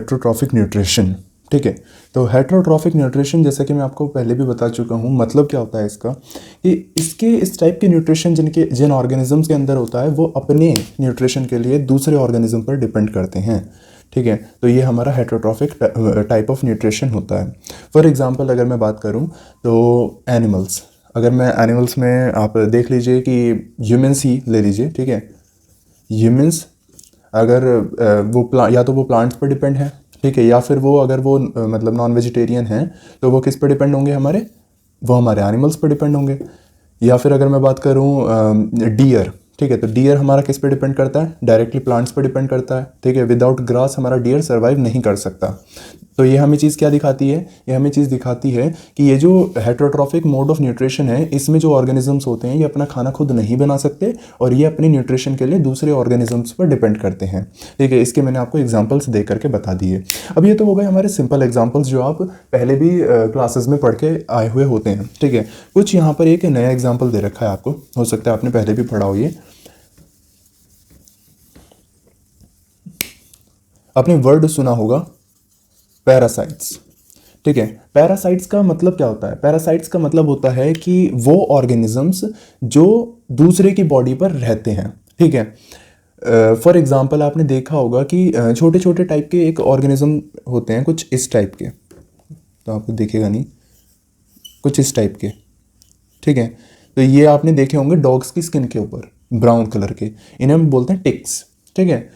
Heterotrophic nutrition. ठीक है, तो हेटरोट्रॉफिक न्यूट्रिशन जैसा कि मैं आपको पहले भी बता चुका हूँ, मतलब क्या होता है इसका कि इसके इस टाइप के न्यूट्रिशन जिन ऑर्गेनिजम्स के अंदर होता है वो अपने न्यूट्रिशन के लिए दूसरे ऑर्गेनिज्म पर डिपेंड करते हैं। ठीक है, तो ये हमारा हेटरोट्रॉफिक टाइप ऑफ न्यूट्रिशन होता है। फॉर एग्जांपल अगर मैं बात करूँ तो एनिमल्स, अगर मैं एनिमल्स में आप देख लीजिए कि ह्यूमन्स ही ले लीजिए। ठीक है, ह्यूमन्स अगर या तो वो प्लांट्स पर डिपेंड है, ठीक है, या फिर वो अगर वो मतलब नॉन वेजिटेरियन हैं तो वो किस पर डिपेंड होंगे, वो हमारे एनिमल्स पर डिपेंड होंगे। या फिर अगर मैं बात करूँ डियर, ठीक है, तो डियर हमारा किस पे डिपेंड करता है, डायरेक्टली प्लांट्स पर डिपेंड करता है। ठीक है, विदाउट ग्रास हमारा डियर सर्वाइव नहीं कर सकता। तो ये हमें चीज़ क्या दिखाती है, ये हमें चीज़ दिखाती है कि ये जो हेटरोट्रॉफिक मोड ऑफ न्यूट्रिशन है इसमें जो ऑर्गेनिजम्स होते हैं ये अपना खाना खुद नहीं बना सकते और ये अपने न्यूट्रिशन के लिए दूसरे ऑर्गेनिजम्स पर डिपेंड करते हैं। ठीक है, इसके मैंने आपको एग्जाम्पल्स दे करके बता दिए। अब ये तो हो गए हमारे सिंपल एग्जाम्पल्स जो आप पहले भी क्लासेस में पढ़ के आए हुए होते हैं। ठीक है, कुछ यहाँ पर एक नया एग्जाम्पल दे रखा है आपको, हो सकता है आपने पहले भी पढ़ा हो। ये आपने वर्ड सुना होगा पैरासाइट्स। ठीक है, पैरासाइट्स का मतलब क्या होता है, पैरासाइट्स का मतलब होता है कि वो ऑर्गेनिजम्स जो दूसरे की बॉडी पर रहते हैं। ठीक है, फॉर एग्जांपल आपने देखा होगा कि छोटे छोटे टाइप के एक ऑर्गेनिज्म होते हैं, कुछ इस टाइप के, तो आपको दिखेगा नहीं, कुछ इस टाइप के। ठीक है, तो ये आपने देखे होंगे डॉग्स की स्किन के ऊपर ब्राउन कलर के, इन्हें हम बोलते हैं टिक्स। ठीक है,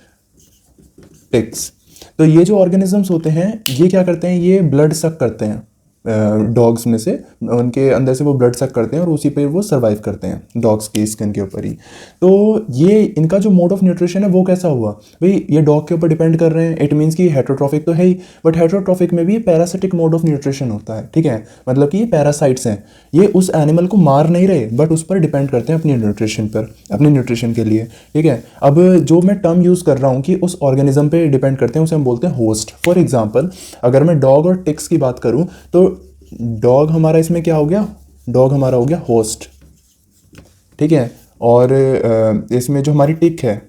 टिक्स। तो ये जो ऑर्गेनिजम्स होते हैं ये क्या करते हैं, ये ब्लड सक करते हैं डॉग्स में से, उनके अंदर से वो ब्लड सक करते हैं और उसी पे वो सर्वाइव करते हैं डॉग्स की स्किन के ऊपर ही। तो ये इनका जो मोड ऑफ न्यूट्रिशन है वो कैसा हुआ भाई, ये डॉग के ऊपर डिपेंड कर रहे हैं, इट मीन्स कि हेटरोट्रॉफिक तो है ही, बट हेटरोट्रॉफिक में भी पैरासिटिक मोड ऑफ न्यूट्रिशन होता है। ठीक है, मतलब कि ये पैरासाइट्स हैं, ये उस एनिमल को मार नहीं रहे बट उस पर डिपेंड करते हैं अपनी न्यूट्रिशन पर, अपने न्यूट्रिशन के लिए। ठीक है, अब जो मैं टर्म यूज़ कर रहा हूँ कि उस ऑर्गेनिज्म पे डिपेंड करते हैं उसे हम बोलते हैं होस्ट। फॉर एग्जाम्पल अगर मैं डॉग और टिक्स की बात करूँ तो डॉग हमारा इसमें क्या हो गया, डॉग हमारा हो गया होस्ट। ठीक है, और इसमें जो हमारी टिक है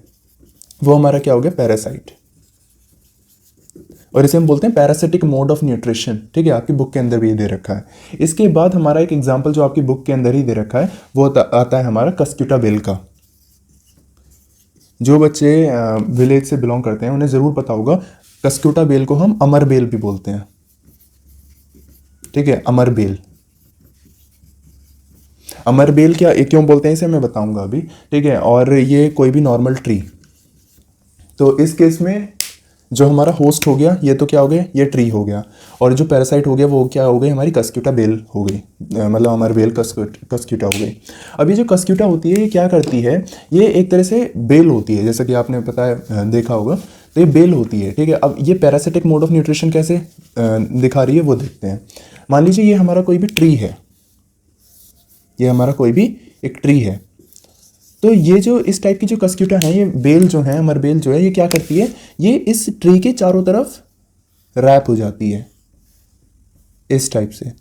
वो हमारा क्या हो गया, पैरासाइट, और इसे हम बोलते हैं पैरासिटिक मोड ऑफ न्यूट्रिशन। ठीक है, आपकी बुक के अंदर भी ये दे रखा है। इसके बाद हमारा एक एग्जाम्पल जो आपकी बुक के अंदर ही दे रखा है वो आता है हमारा कस्क्यूटा बेल का। जो बच्चे विलेज से बिलोंग करते हैं उन्हें ज़रूर पता होगा, कस्क्यूटा बेल को हम अमर बेल भी बोलते हैं। ठीक है, अमर बेल, अमर बेल क्या क्यों बोलते हैं इसे मैं बताऊंगा अभी। ठीक है, और ये कोई भी नॉर्मल ट्री, तो इस केस में जो हमारा होस्ट हो गया ये तो क्या हो गया, ये ट्री हो गया, और जो पैरासाइट हो गया वो क्या हो गई, हमारी कस्क्यूटा बेल हो गई, मतलब अमर बेल कस्क्यूटा हो गई। अब ये जो कस्क्यूटा होती है ये क्या करती है, ये एक तरह से बेल होती है, जैसा कि आपने पता है देखा होगा, तो ये बेल होती है। ठीक है, अब ये पैरासिटिक मोड ऑफ न्यूट्रिशन कैसे दिखा रही है वो देखते हैं। मान लीजिए ये हमारा कोई भी ट्री है, ये हमारा कोई भी एक ट्री है, तो ये जो इस टाइप की जो कस्क्यूटा है, ये बेल जो है, अमर बेल जो है, ये क्या करती है, ये इस ट्री के चारों तरफ रैप हो जाती है इस टाइप से,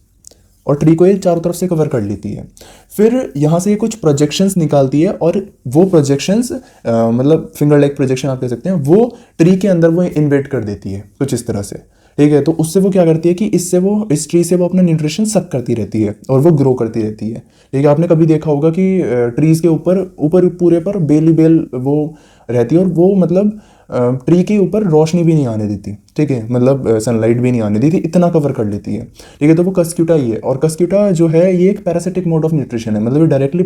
और ट्री को ये चारों तरफ से कवर कर लेती है। फिर यहाँ से ये कुछ प्रोजेक्शंस निकालती है, और वो प्रोजेक्शंस मतलब फिंगर लाइक प्रोजेक्शन आप कह सकते हैं, वो ट्री के अंदर वो इन्वेट कर देती है कुछ इस तरह से। ठीक है, तो उससे वो क्या करती है कि इससे वो इस ट्री से वो अपना न्यूट्रिशन सक करती रहती है और वो ग्रो करती रहती है। ठीक है, आपने कभी देखा होगा कि ट्रीज के ऊपर ऊपर पूरे पर बेल ही बेल वो रहती है, और वो मतलब ट्री के ऊपर रोशनी भी नहीं आने देती। ठीक है, मतलब सनलाइट भी नहीं आने देती, इतना कवर कर लेती है। ठीक है, तो वो कस्क्यूटा ही है, और कस्क्यूटा जो है ये एक पैरासिटिक मोड ऑफ न्यूट्रिशन है, मतलब ये डायरेक्टली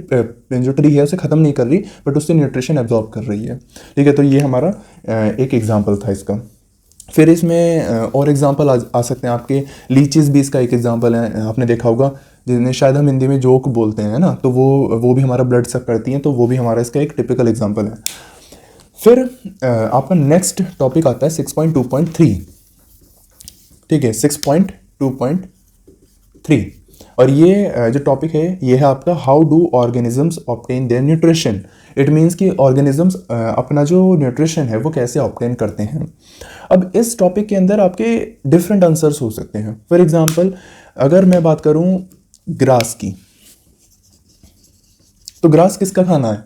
जो ट्री है उसे ख़त्म नहीं कर रही बट उससे न्यूट्रिशन एब्जॉर्ब कर रही है। ठीक है, तो ये हमारा एक एग्जाम्पल था इसका। फिर इसमें और एग्जांपल आ सकते हैं आपके, लीचीज़ भी इसका एक एग्जांपल है, आपने देखा होगा, जिन्हें शायद हम हिंदी में जोक बोलते हैं ना, तो वो भी हमारा ब्लड सक करती हैं, तो वो भी हमारा इसका एक टिपिकल एग्जांपल है। फिर आपका नेक्स्ट टॉपिक आता है 6.2.3। ठीक है, 6.2.3, और ये जो टॉपिक है ये है आपका how do organisms obtain their nutrition. It means कि ऑर्गेनिजम्स अपना जो न्यूट्रिशन है वो कैसे ऑब्टेन करते हैं। अब इस टॉपिक के अंदर आपके डिफरेंट आंसर्स हो सकते हैं। फॉर एग्जांपल अगर मैं बात करूं ग्रास की, तो ग्रास किसका खाना है,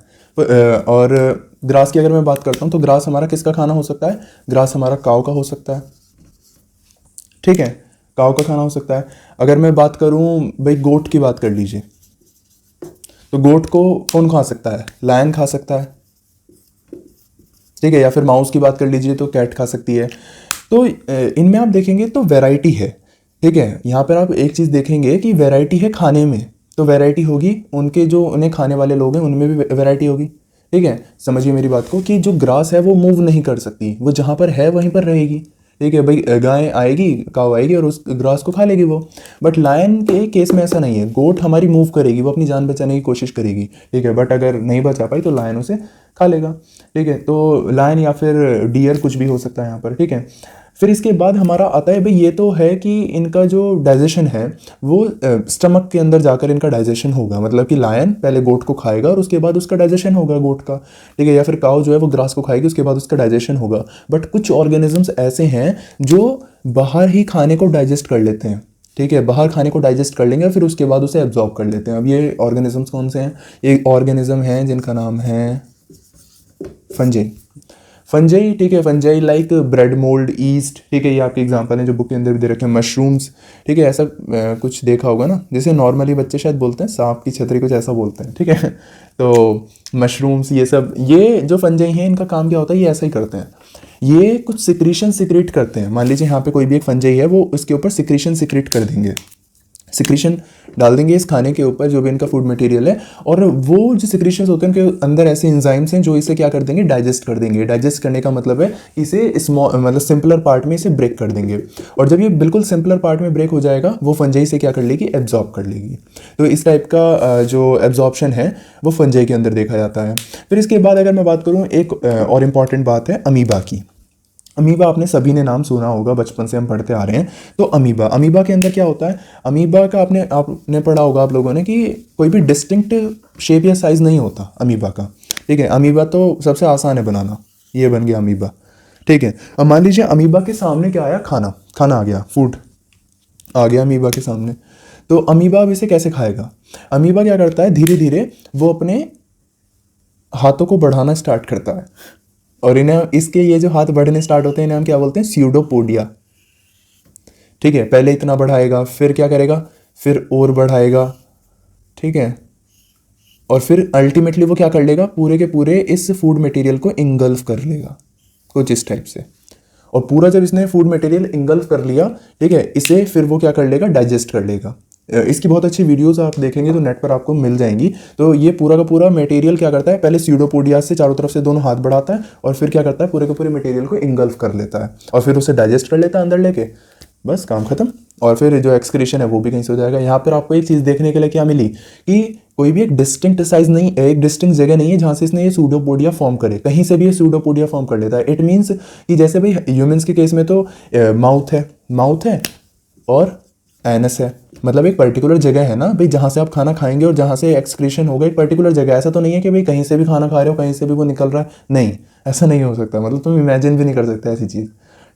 और ग्रास की अगर मैं बात करता हूं तो ग्रास हमारा किसका खाना हो सकता है, ग्रास हमारा काऊ का हो सकता है। ठीक है, काऊ का खाना हो सकता है। अगर मैं बात करूं भाई गोट की बात कर लीजिए, तो गोट को कौन खा सकता है? लायन खा सकता है, ठीक है। या फिर माउस की बात कर लीजिए तो कैट खा सकती है। तो इनमें आप देखेंगे तो वैरायटी है, ठीक है। यहाँ पर आप एक चीज़ देखेंगे कि वैरायटी है खाने में, तो वैरायटी होगी उनके जो उन्हें खाने वाले लोग हैं उनमें भी वैरायटी होगी, ठीक है। समझिए मेरी बात को कि जो ग्रास है वो मूव नहीं कर सकती, वो जहाँ पर है वहीं पर रहेगी, ठीक है। भाई गाय आएगी, काऊ आएगी और उस ग्रास को खा लेगी वो। बट लायन के केस में ऐसा नहीं है, गोट हमारी मूव करेगी, वो अपनी जान बचाने की कोशिश करेगी, ठीक है। बट अगर नहीं बचा पाई तो लायन उसे खा लेगा, ठीक है। तो लायन या फिर डियर कुछ भी हो सकता है यहाँ पर, ठीक है। फिर इसके बाद हमारा आता है भाई, ये तो है कि इनका जो डाइजेशन है वो स्टमक के अंदर जाकर इनका डाइजेशन होगा, मतलब कि लायन पहले गोट को खाएगा और उसके बाद उसका डाइजेशन होगा गोट का, ठीक है। या फिर काऊ जो है वो ग्रास को खाएगी, उसके बाद उसका डाइजेशन होगा। बट कुछ ऑर्गेनिजम्स ऐसे हैं जो बाहर ही खाने को डाइजेस्ट कर लेते हैं, ठीक है। बाहर खाने को डाइजेस्ट कर लेंगे फिर उसके बाद उसे एब्जॉर्ब कर लेते हैं। अब ये ऑर्गेनिजम्स कौन से हैं? ये ऑर्गेनिज्म हैं जिनका नाम है फंजाई। फंजाई, ठीक है। Fungi like bread mould, east, ठीक है। ये आपके एग्जांपल हैं जो बुक के अंदर भी दे रखे हैं। मशरूम्स, ठीक है। ऐसा कुछ देखा होगा ना, जैसे नॉर्मली बच्चे शायद बोलते हैं सांप की छतरी, कुछ ऐसा बोलते हैं, ठीक है। तो मशरूम्स, ये सब, ये जो फंजाई हैं इनका काम क्या होता है, ये ऐसा ही करते हैं। ये कुछ सिक्रीशन सिक्रेट करते हैं। मान लीजिए यहाँ पे कोई भी एक फंजाई है, वो उसके ऊपर सिक्रीशन सिक्रेट कर देंगे, सिक्रीशन डाल देंगे इस खाने के ऊपर जो भी इनका फूड मटेरियल है, और वो जो सिक्रीशंस होते हैं उनके अंदर ऐसे एंजाइम्स हैं जो इसे क्या कर देंगे, डाइजेस्ट कर देंगे। डाइजेस्ट करने का मतलब है इसे स्मॉल मतलब सिंपलर पार्ट में इसे ब्रेक कर देंगे, और जब ये बिल्कुल सिंपलर पार्ट में ब्रेक हो जाएगा वो फंजाई से क्या कर लेगी, एब्जॉर्ब कर लेगी। तो इस टाइप का जो एब्जॉर्प्शन है वो फंजाई के अंदर देखा जाता है। फिर इसके बाद अगर मैं बात करूँ, एक और इम्पॉर्टेंट बात है अमीबा की। अमीबा आपने सभी ने नाम सुना होगा, बचपन से हम पढ़ते आ रहे हैं। तो अमीबा, अमीबा के अंदर क्या होता है? अमीबा का आपने पढ़ा होगा आप लोगों ने कि कोई भी डिस्टिंक्ट शेप या साइज़ नहीं होता अमीबा का, ठीक है। अमीबा तो सबसे आसान है बनाना, ये बन गया अमीबा, ठीक है। अब मान लीजिए अमीबा के सामने क्या आया, खाना, खाना आ गया, फूड आ गया अमीबा के सामने। तो अमीबा अब इसे कैसे खाएगा? अमीबा क्या करता है, धीरे धीरे वो अपने हाथों को बढ़ाना स्टार्ट करता है, और इन्हें इसके ये जो हाथ बढ़ने स्टार्ट होते हैं इन्हें हम क्या बोलते हैं, स्यूडोपोडिया, ठीक है। पहले इतना बढ़ाएगा, फिर क्या करेगा, फिर और बढ़ाएगा, ठीक है। और फिर अल्टीमेटली वो क्या कर लेगा, पूरे के पूरे इस फूड मटेरियल को इंगल्फ कर लेगा, कुछ इस टाइप से। और पूरा जब इसने फूड मटेरियल इंगल्फ कर लिया, ठीक है, इसे फिर वो क्या कर लेगा, डाइजेस्ट कर लेगा। इसकी बहुत अच्छी वीडियोस आप देखेंगे तो नेट पर आपको मिल जाएंगी। तो ये पूरा का पूरा मटेरियल क्या करता है, पहले स्यूडोपोडिया से चारों तरफ से दोनों हाथ बढ़ाता है और फिर क्या करता है, पूरे के पूरे मटेरियल को इंगल्फ कर लेता है और फिर उसे डाइजेस्ट कर लेता है अंदर लेके, बस काम खत्म। और फिर जो एक्सक्रीशन है वो भी कहीं से हो जाएगा। यहाँ पर आपको एक चीज़ देखने के लिए क्या मिली कि कोई भी एक डिस्टिंक्ट साइज नहीं, एक डिस्टिंक्ट जगह नहीं है जहाँ से इसने ये सूडोपोडिया फॉर्म करे, कहीं से भी ये सूडोपोडिया फॉर्म कर लेता है। इट मीन्स कि जैसे भाई ह्यूमंस के केस में तो माउथ है और एनस है, मतलब एक पर्टिकुलर जगह है ना भाई जहाँ से आप खाना खाएंगे और जहाँ से एक्सक्रीशन होगा, एक पर्टिकुलर जगह। ऐसा तो नहीं है कि भाई कहीं से भी खाना खा रहे हो कहीं से भी वो निकल रहा है, नहीं, ऐसा नहीं हो सकता, मतलब तुम इमेजिन भी नहीं कर सकते ऐसी चीज़,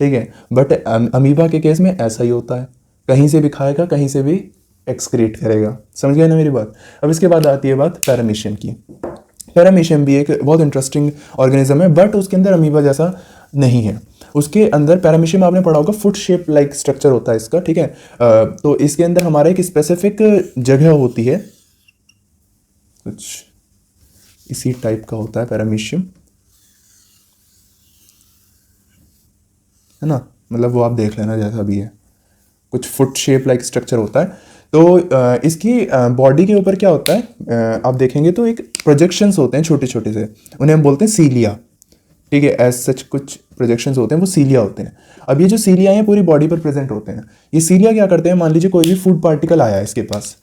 ठीक है। बट अमीबा के केस में ऐसा ही होता है, कहीं से भी खाएगा कहीं से भी एक्सक्रीट करेगा। समझ गए ना मेरी बात? अब इसके बाद आती है बात पैरामीशियम की। पैरामीशियम भी एक बहुत इंटरेस्टिंग ऑर्गेनिज्म है, बट उसके अंदर अमीबा जैसा नहीं है। उसके अंदर पैरामीशियम आपने पढ़ा होगा, फुट शेप लाइक स्ट्रक्चर होता है इसका, ठीक है। तो इसके अंदर हमारा एक स्पेसिफिक जगह होती है, कुछ इसी टाइप का होता है पैरामीशियम, है ना, मतलब वो आप देख लेना जैसा भी है, कुछ फुट शेप लाइक स्ट्रक्चर होता है। तो इसकी बॉडी के ऊपर क्या होता है, आप देखेंगे तो एक प्रोजेक्शंस होते हैं छोटे छोटे से, उन्हें हम बोलते हैं सीलिया, ठीक है। एज सच कुछ प्रोजेक्शंस होते हैं वो सीलिया होते हैं। अब ये जो सीलिया हैं पूरी बॉडी पर प्रेजेंट होते हैं। ये सीलिया क्या करते हैं, मान लीजिए कोई भी फूड पार्टिकल आया है इसके पास,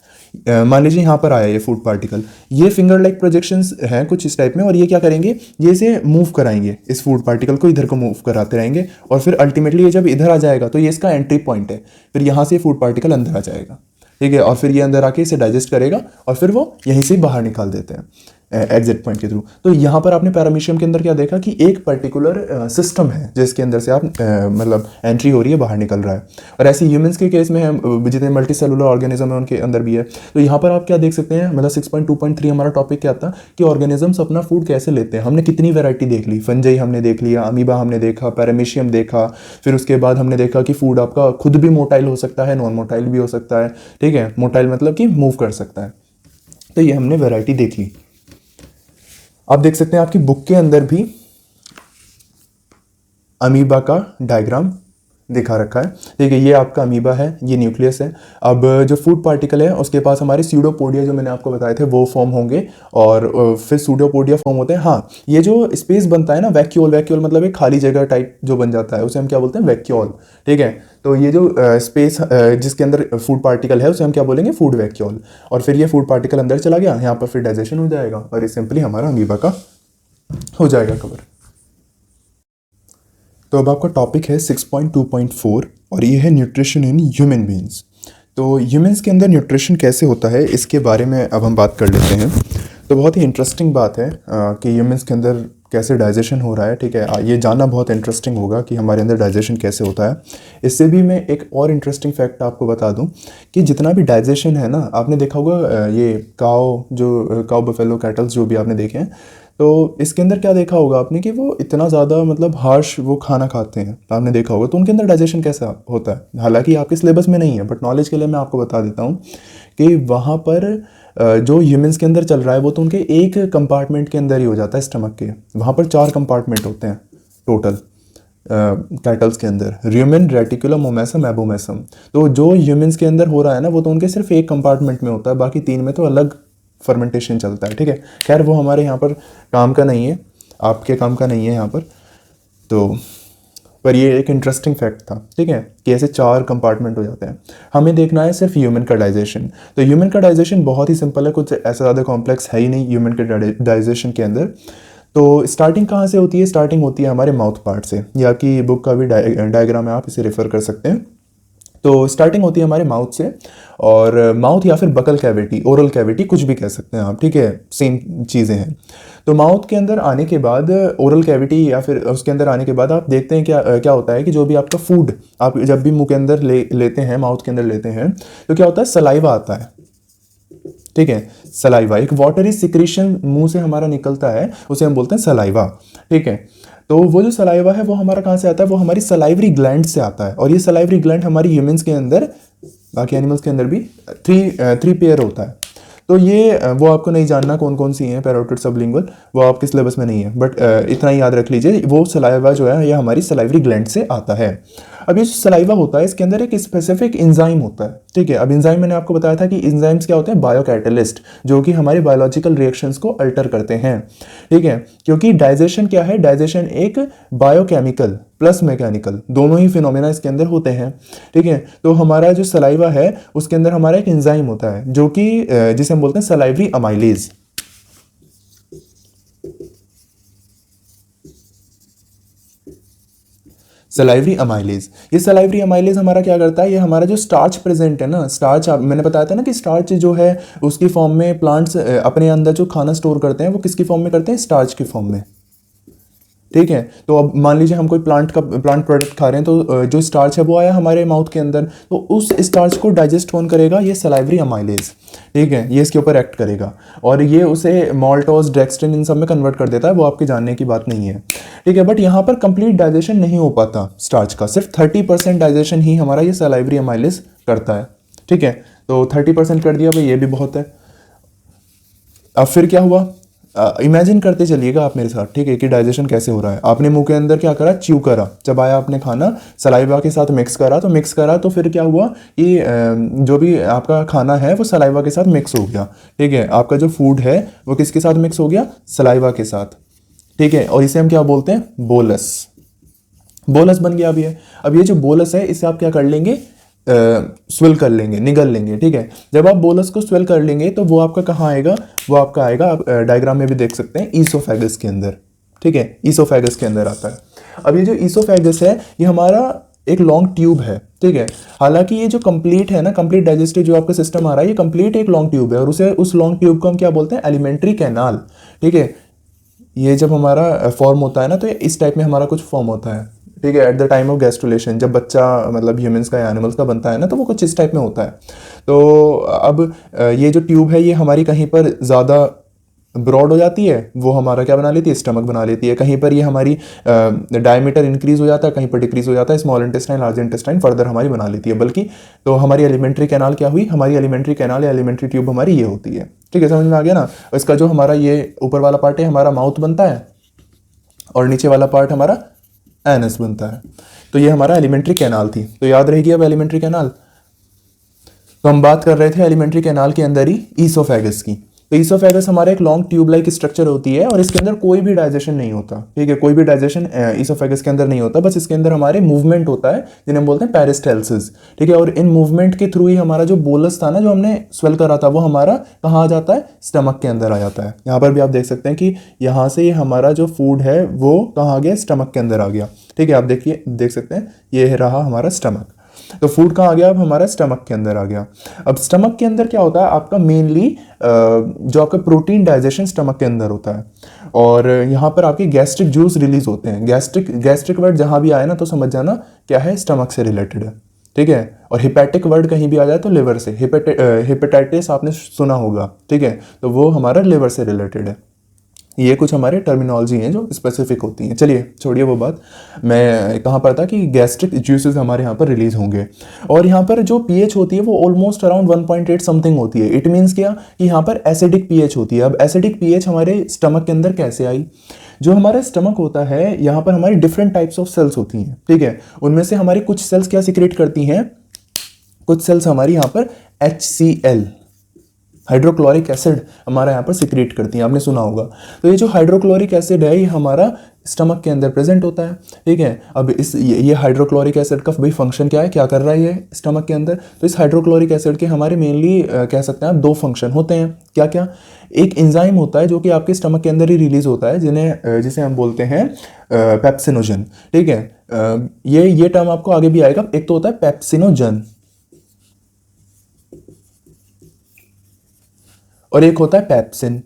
मान लीजिए यहाँ पर आया ये फूड पार्टिकल, ये फिंगर लाइक प्रोजेक्शंस हैं कुछ इस टाइप में, और ये क्या करेंगे, ये इसे मूव कराएंगे, इस फूड पार्टिकल को इधर को मूव कराते रहेंगे, और फिर अल्टीमेटली ये जब इधर आ जाएगा तो ये इसका एंट्री पॉइंट है, फिर यहाँ से फूड पार्टिकल अंदर आ जाएगा, ठीक है। और फिर ये अंदर आके इसे डाइजेस्ट करेगा और फिर वो यहीं से बाहर निकाल देते हैं। एग्जिट पॉइंट के थ्रू। तो यहाँ पर आपने पैरामीशियम के अंदर क्या देखा कि एक पर्टिकुलर सिस्टम है जिसके अंदर से आप मतलब एंट्री हो रही है, बाहर निकल रहा है। और ऐसे ह्यूमंस के केस में हम जितने मल्टी सेलुलर ऑर्गेनिज्म है उनके अंदर भी है। तो यहाँ पर आप क्या देख सकते हैं, मतलब 6.2.3 हमारा टॉपिक क्या था कि ऑर्गेनिजम्स अपना फूड कैसे लेते हैं। हमने कितनी वैरायटी देख ली, फंजाई हमने देख लिया, अमीबा हमने देखा, पैरामीशियम देखा, फिर उसके बाद हमने देखा कि फूड आपका खुद भी मोटाइल हो सकता है, नॉन मोटाइल भी हो सकता है। ठीक है, मोटाइल मतलब कि मूव कर सकता है। तो ये हमने वैरायटी देख ली। आप देख सकते हैं आपकी बुक के अंदर भी अमीबा का डायग्राम दिखा रखा है। ठीक है, ये आपका अमीबा है, ये न्यूक्लियस है। अब जो फूड पार्टिकल है उसके पास हमारे स्यूडोपोडिया जो मैंने आपको बताए थे वो फॉर्म होंगे, और फिर स्यूडोपोडिया फॉर्म होते हैं। हाँ, ये जो स्पेस बनता है ना, वैक्यूल, वैक्यूल मतलब एक खाली जगह टाइप जो बन जाता है उसे हम क्या बोलते हैं, वैक्यूल। ठीक है, तो ये जो स्पेस जिसके अंदर फूड पार्टिकल है उसे हम क्या बोलेंगे, फूड वैक्यूल। और फिर ये फूड पार्टिकल अंदर चला गया, यहाँ पर फिर डाइजेशन हो जाएगा और ये सिंपली हमारा अमीबा का हो जाएगा कवर। तो अब आपका टॉपिक है 6.2.4 और ये है न्यूट्रिशन इन ह्यूमन बींग्स। तो ह्यूमंस के अंदर न्यूट्रिशन कैसे होता है इसके बारे में अब हम बात कर लेते हैं। तो बहुत ही इंटरेस्टिंग बात है कि ह्यूमंस के अंदर कैसे डाइजेशन हो रहा है। ठीक है, ये जानना बहुत इंटरेस्टिंग होगा कि हमारे अंदर डाइजेशन कैसे होता है। इससे भी मैं एक और इंटरेस्टिंग फैक्ट आपको बता दूं कि जितना भी डाइजेशन है ना, आपने देखा होगा ये काउ बफेलो कैटल्स जो भी आपने देखे हैं, तो इसके अंदर क्या देखा होगा आपने कि वो इतना ज़्यादा मतलब हार्श वो खाना खाते हैं, आपने देखा होगा। तो उनके अंदर डाइजेशन कैसा होता है, हालांकि आपके सिलेबस में नहीं है बट नॉलेज के लिए मैं आपको बता देता हूँ कि वहाँ पर जो ह्यूमंस के अंदर चल रहा है वो तो उनके एक कंपार्टमेंट के अंदर ही हो जाता है, स्टमक के। वहाँ पर 4 कंपार्टमेंट होते हैं टोटल कैटल्स के अंदर, र्यूमेन, रेटिकुलम, ओमेसम, एबोमेसम। तो जो ह्यूमंस के अंदर हो रहा है ना वो तो उनके सिर्फ एक कंपार्टमेंट में होता है, बाकी 3 में तो अलग फर्मेंटेशन चलता है। ठीक है, खैर वो हमारे यहाँ पर काम का नहीं है, आपके काम का नहीं है यहाँ पर। तो पर ये एक इंटरेस्टिंग फैक्ट था। ठीक है, कि ऐसे 4 कंपार्टमेंट हो जाते हैं। हमें देखना है सिर्फ ह्यूमन का डाइजेशन। तो ह्यूमन का डाइजेशन बहुत ही सिंपल है, कुछ ऐसा ज़्यादा कॉम्प्लेक्स है ही नहीं ह्यूमन के डाइजेशन के अंदर। तो स्टार्टिंग कहाँ से होती है, स्टार्टिंग होती है हमारे माउथ पार्ट से। ये आपकी बुक का भी डायग्राम है, आप इसे रेफर कर सकते हैं। तो स्टार्टिंग होती है हमारे माउथ से, और माउथ या फिर बकल कैविटी, ओरल कैविटी, कुछ भी कह सकते हैं आप। ठीक है, सेम चीज़ें हैं। तो माउथ के अंदर आने के बाद, ओरल कैविटी या फिर उसके अंदर आने के बाद आप देखते हैं क्या क्या होता है कि जो भी आपका फूड आप जब भी मुंह के अंदर लेते हैं, माउथ के अंदर लेते हैं, तो क्या होता है, सलाइवा आता है। ठीक है, सलाइवा एक वाटरी सिक्रीशन मुंह से हमारा निकलता है, उसे हम बोलते हैं सलाइवा। ठीक है, तो वो जो सलाइवा है वो हमारा कहाँ से आता है, वो हमारी सलाइवरी ग्लैंड से आता है। और ये सलाइवरी ग्लैंड हमारी ह्यूमंस के अंदर, बाकी एनिमल्स के अंदर भी थ्री पेयर होता है। तो ये वो आपको नहीं जानना कौन कौन सी हैं, पैरोटिड, सबलिंगुअल, वो आपके सिलेबस में नहीं है, बट इतना ही याद रख लीजिए, वो सलाइवा जो है ये हमारी सलाइवरी ग्लैंड से आता है। अब ये जो सलाइवा होता है इसके अंदर एक स्पेसिफिक एंजाइम होता है। ठीक है, अब एंजाइम मैंने आपको बताया था कि एंजाइम्स क्या होते हैं, बायोकैटलिस्ट, जो कि हमारे बायोलॉजिकल रिएक्शंस को अल्टर करते हैं। ठीक है, क्योंकि डाइजेशन क्या है, डाइजेशन एक बायोकेमिकल प्लस मैकेनिकल दोनों ही फिनोमेना इसके अंदर होते हैं। ठीक है, तो हमारा जो सलाइवा है उसके अंदर हमारा एक एंजाइम होता है जो कि जिसे हम बोलते हैं सलाइवरी अमाइलेज। सलाइवरी अमाइलेज, ये सलाइवरी अमाइलेज हमारा क्या करता है, ये हमारा जो स्टार्च प्रेजेंट है ना, स्टार्च मैंने बताया था ना कि स्टार्च जो है उसकी फॉर्म में प्लांट्स अपने अंदर जो खाना स्टोर करते हैं वो किसकी फॉर्म में करते हैं, स्टार्च की फॉर्म में। ठीक है, तो अब मान लीजिए हम कोई प्लांट प्रोडक्ट खा रहे हैं, तो जो स्टार्च है वो आया हमारे माउथ के अंदर, तो उस स्टार्च को डाइजेस्ट कौन करेगा, ये सलाइवरी अमाइलेज। ठीक है, ये इसके ऊपर एक्ट करेगा और ये उसे माल्टोज, डेक्स्ट्रिन इन सब में कन्वर्ट कर देता है, वो आपके जानने की बात नहीं है। ठीक है, बट यहाँ पर कंप्लीट डाइजेशन नहीं हो पाता स्टार्च का, सिर्फ 30% डाइजेशन ही हमारा ये सलाइवरी अमाइलेज करता है। ठीक है, तो 30% कर दिया भाई, ये भी बहुत है। अब फिर क्या हुआ, इमेजिन करते चलिएगा आप मेरे साथ। ठीक है, कि डाइजेशन कैसे हो रहा है। आपने मुंह के अंदर क्या करा, च्यू करा, चबाया आपने खाना, सलाइवा के साथ मिक्स करा, तो फिर क्या हुआ कि जो भी आपका खाना है वो सलाइवा के साथ मिक्स हो गया। ठीक है, आपका जो फूड है वो किसके साथ मिक्स हो गया, सलाइवा के साथ। ठीक है, और इसे हम क्या बोलते हैं, बोलस। बोलस बन गया अभी है। अब ये जो बोलस है इसे आप क्या कर लेंगे, स्वेल कर लेंगे, निगल लेंगे। ठीक है, जब आप बोलस को स्वेल कर लेंगे तो वो आपका कहाँ आएगा, वो आपका आएगा, आप डायग्राम में भी देख सकते हैं, ईसोफेगस के अंदर। ठीक है, ईसोफेगस के अंदर आता है। अब ये जो ईसोफेगस है ये हमारा एक लॉन्ग ट्यूब है, ठीक है। हालांकि ये जो कंप्लीट है ना, कंप्लीट डाइजेस्टिव जो आपका सिस्टम आ रहा है, ये कंप्लीट एक लॉन्ग ट्यूब है, और उस लॉन्ग ट्यूब को हम क्या बोलते हैं, एलिमेंट्री कैनाल, ठीक है। ये जब हमारा फॉर्म होता है ना, तो ये इस टाइप में हमारा कुछ फॉर्म होता है, ठीक है। At the time of gastrulation, जब बच्चा मतलब ह्यूमंस का या एनिमल्स का बनता है ना, तो वो कुछ इस टाइप में होता है। तो अब ये जो ट्यूब है, ये हमारी कहीं पर ज़्यादा ब्रॉड हो जाती है, वो हमारा क्या बना लेती है, स्टमक बना लेती है। कहीं पर ये हमारी डायमीटर इंक्रीज हो जाता है, कहीं पर डिक्रीज हो जाता है, small intestine large intestine further हमारी बना लेती है। बल्कि तो हमारी एलिमेंट्री कैनाल क्या हुई, हमारी एलिमेंट्री कैनाल या एलिमेंट्री ट्यूब हमारी ये होती है, ठीक है। समझ में आ गया ना। इसका जो हमारा ये ऊपर वाला पार्ट है, हमारा माउथ बनता है, और नीचे वाला पार्ट हमारा एनस बनता है। तो ये हमारा एलिमेंट्री कैनाल थी। तो याद रहेगी अब एलिमेंट्री कैनाल। तो हम बात कर रहे थे एलिमेंट्री कैनाल के अंदर ही ईसोफेगस की। तो ईसोफेगस हमारा एक लॉन्ग ट्यूब लाइक स्ट्रक्चर होती है, और इसके अंदर कोई भी डाइजेशन नहीं होता, ठीक है। कोई भी डाइजेशन ईसोफेगस के अंदर नहीं होता, बस इसके अंदर हमारे मूवमेंट होता है, जिन्हें हम बोलते हैं पेरिस्टाल्सिस, ठीक है। और इन मूवमेंट के थ्रू ही हमारा जो बोलस था ना, जो हमने स्वेल करा था, वो हमारा कहाँ आ जाता है, स्टमक के अंदर आ जाता है। यहाँ पर भी आप देख सकते हैं कि यहाँ से हमारा जो फूड है वो कहाँ आ गया, स्टमक के अंदर आ गया, ठीक है। आप देखिए, देख सकते हैं, ये रहा हमारा स्टमक। तो फूड कहाँ आ गया, अब हमारा स्टमक के अंदर आ गया। अब स्टमक के अंदर क्या होता है, आपका मेनली जो आपका प्रोटीन डाइजेशन स्टमक के अंदर होता है, और यहाँ पर आपके गैस्ट्रिक जूस रिलीज होते हैं। गैस्ट्रिक वर्ड जहाँ भी आए ना, तो समझ जाना क्या है, स्टमक से रिलेटेड है, ठीक है। और हिपैटिक वर्ड कहीं भी आ जाए तो लिवर से, हिपेटाइटिस आपने सुना होगा, ठीक है, तो वो हमारा लिवर से रिलेटेड है। ये कुछ हमारे टर्मिनोलॉजी हैं जो स्पेसिफिक होती हैं। चलिए छोड़िए वो बात। मैं कहाँ पर था कि गैस्ट्रिक जूसेस हमारे यहाँ पर रिलीज होंगे, और यहाँ पर जो पीएच होती है वो ऑलमोस्ट अराउंड 1.8 समथिंग होती है। इट मीन्स क्या कि यहाँ पर एसिडिक पीएच होती है। अब एसिडिक पीएच हमारे स्टमक के अंदर कैसे आई, जो हमारा स्टमक होता है, यहाँ पर हमारी डिफरेंट टाइप्स ऑफ सेल्स होती हैं, ठीक है। उनमें से हमारी कुछ सेल्स क्या सिक्रेट करती हैं, कुछ सेल्स हमारी यहाँ पर HCl हाइड्रोक्लोरिक एसिड हमारा यहाँ पर सिक्रेट करती हैं, आपने सुना होगा। तो ये जो हाइड्रोक्लोरिक एसिड है, ये हमारा स्टमक के अंदर प्रेजेंट होता है, ठीक है। अब ये हाइड्रोक्लोरिक एसिड का भाई फंक्शन क्या है, क्या कर रहा है ये स्टमक के अंदर। तो इस हाइड्रोक्लोरिक एसिड के हमारे मेनली कह सकते हैं आप 2 फंक्शन होते हैं। क्या क्या, एक एंजाइम होता है जो कि आपके स्टमक के अंदर ही रिलीज होता है, जिसे हम बोलते हैं पेप्सिनोजन, ठीक है। ये टर्म आपको आगे भी आएगा। एक तो होता है पेप्सिनोजन, और एक होता है पेप्सिन।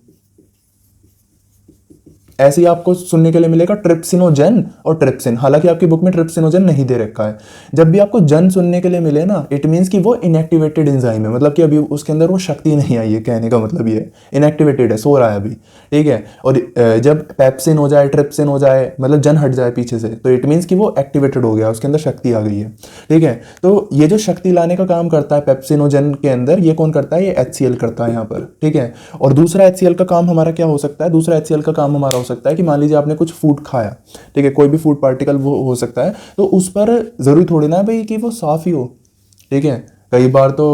ऐसे ही आपको सुनने के लिए मिलेगा ट्रिप्सिनोजन और ट्रिप्सिन। हालांकि आपकी बुक में ट्रिप्सिनोजन नहीं दे रखा है। जब भी आपको जन सुनने के लिए मिले ना, इट मीन्स कि वो इनएक्टिवेटेड एंजाइम है, मतलब कि अभी उसके अंदर वो शक्ति नहीं आई है, कहने का मतलब ये इनएक्टिवेटेड है, सो रहा है अभी, ठीक है। और जब पेप्सिन हो जाए, ट्रिप्सिन हो जाए, मतलब जन हट जाए पीछे से, तो इट मीन्स कि वो एक्टिवेटेड हो गया, उसके अंदर शक्ति आ गई है, ठीक है। तो ये जो शक्ति लाने का काम करता है पेप्सिनोजन के अंदर, ये कौन करता है, ये HCl करता है यहाँ पर, ठीक है। और दूसरा HCl का काम हमारा क्या हो सकता है, दूसरा HCl का काम हमारा सकता है कि मान लीजिए आपने कुछ फूड खाया, ठीक है, कोई भी फूड पार्टिकल वो हो सकता है, तो उस पर जरूरी थोड़ी ना भाई कि वो साफ ही हो, ठीक है। कई बार तो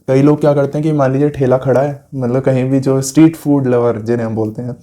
कई लोग क्या करते हैं कि मान लीजिए ठेला खड़ा है, मतलब कहीं भी, जो स्ट्रीट फूड लवर जिन्हें हम बोलते हैं,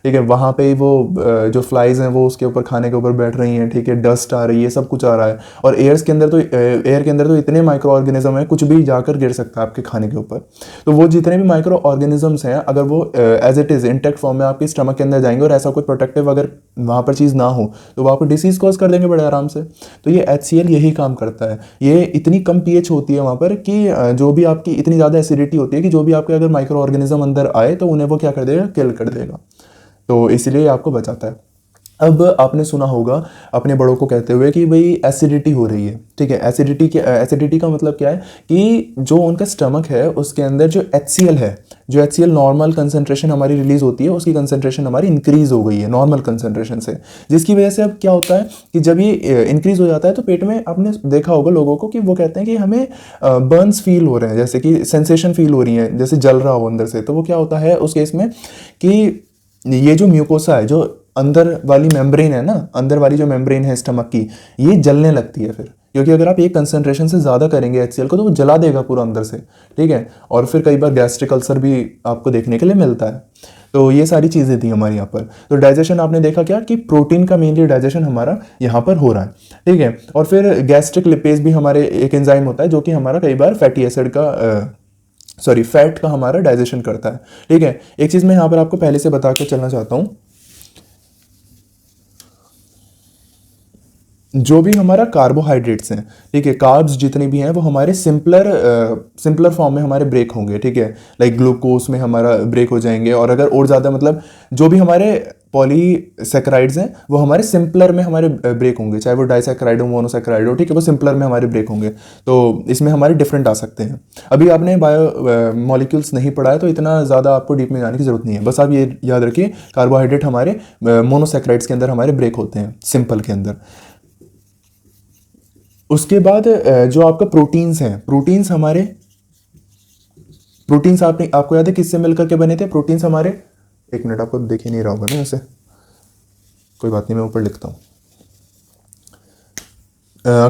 ठीक है, वहाँ पे ही वो जो फ्लाइज हैं वो उसके ऊपर, खाने के ऊपर बैठ रही हैं, ठीक है, डस्ट आ रही है, सब कुछ आ रहा है। और एयर के अंदर तो इतने माइक्रो ऑर्गेनिज्म हैं, कुछ भी जाकर गिर सकता है आपके खाने के ऊपर। तो वो जितने भी माइक्रो ऑर्गेनिजम्स हैं, अगर वो as it is intact form में आपके स्टमक के अंदर जाएंगे, और ऐसा कोई प्रोटेक्टिव अगर वहाँ पर चीज़ ना हो, तो वो आपको डिसीज़ कॉज कर देंगे बड़े आराम से। तो ये HCl यही काम करता है। ये इतनी कम pH होती है वहाँ पर कि जो भी आपकी इतनी ज़्यादा एसिडिटी होती है कि जो भी आपके अगर माइक्रो ऑर्गेनिज्म अंदर आए, तो उन्हें वो क्या कर देगा, किल कर देगा। तो इसलिए आपको बचाता है। अब आपने सुना होगा अपने बड़ों को कहते हुए कि भाई एसिडिटी हो रही है, ठीक है। एसिडिटी का मतलब क्या है कि जो उनका स्टमक है उसके अंदर जो HCl है, जो HCl नॉर्मल कंसंट्रेशन हमारी रिलीज होती है, उसकी कंसंट्रेशन हमारी इंक्रीज हो गई है नॉर्मल कंसंट्रेशन से, जिसकी वजह से अब क्या होता है कि जब ये इंक्रीज हो जाता है, तो पेट में आपने देखा होगा लोगों को कि वो कहते हैं कि हमें बर्न्स फील हो रहे हैं, जैसे कि सेंसेशन फील हो रही है, जैसे जल रहा हो अंदर से। तो वो क्या होता है उस केस में कि ये जो म्यूकोसा है, जो अंदर वाली मेम्ब्रेन है ना, अंदर वाली जो मेम्ब्रेन है स्टमक की, ये जलने लगती है फिर, क्योंकि अगर आप एक कंसंट्रेशन से ज़्यादा करेंगे HCl को, तो वो जला देगा पूरा अंदर से, ठीक है। और फिर कई बार गैस्ट्रिक अल्सर भी आपको देखने के लिए मिलता है। तो ये सारी चीज़ें थी हमारे यहाँ पर। तो डाइजेशन आपने देखा क्या कि प्रोटीन का मेनली डाइजेशन हमारा यहाँ पर हो रहा है, ठीक है। और फिर गैस्ट्रिक लिपेज भी हमारे एक एंजाइम होता है, जो कि हमारा कई बार फैटी एसिड का फैट का हमारा डाइजेशन करता है, ठीक है। एक चीज़ मैं यहाँ पर आपको पहले से बता के चलना चाहता हूँ। जो भी हमारा कार्बोहाइड्रेट्स हैं, ठीक है, कार्ब्स जितने भी हैं वो हमारे सिंपलर फॉर्म में हमारे ब्रेक होंगे, ठीक है, लाइक ग्लूकोज में हमारा ब्रेक हो जाएंगे। और अगर और ज़्यादा मतलब जो भी हमारे पॉलीसेक्राइड्स हैं वो हमारे सिंपलर में हमारे ब्रेक होंगे, चाहे वो डाइसेक्राइड हो, मोनोसेक्राइड हो, ठीक है, वो सिंपलर में हमारे ब्रेक होंगे। तो इसमें हमारे डिफरेंट आ सकते हैं। अभी आपने बायो मॉलिक्यूल्स नहीं पढ़ा है तो इतना ज़्यादा आपको डीप में जाने की जरूरत नहीं है, बस आप ये याद रखिए कार्बोहाइड्रेट हमारे मोनोसेक्राइड्स के अंदर हमारे ब्रेक होते हैं, सिंपल के अंदर। उसके बाद जो आपका प्रोटीन्स हैं, प्रोटीन्स आपने आपको याद है किससे मिलकर के बने थे प्रोटीन्स हमारे? एक मिनट, आपको देख ही नहीं रहा होगा ना ऐसे, कोई बात नहीं, मैं ऊपर लिखता हूँ।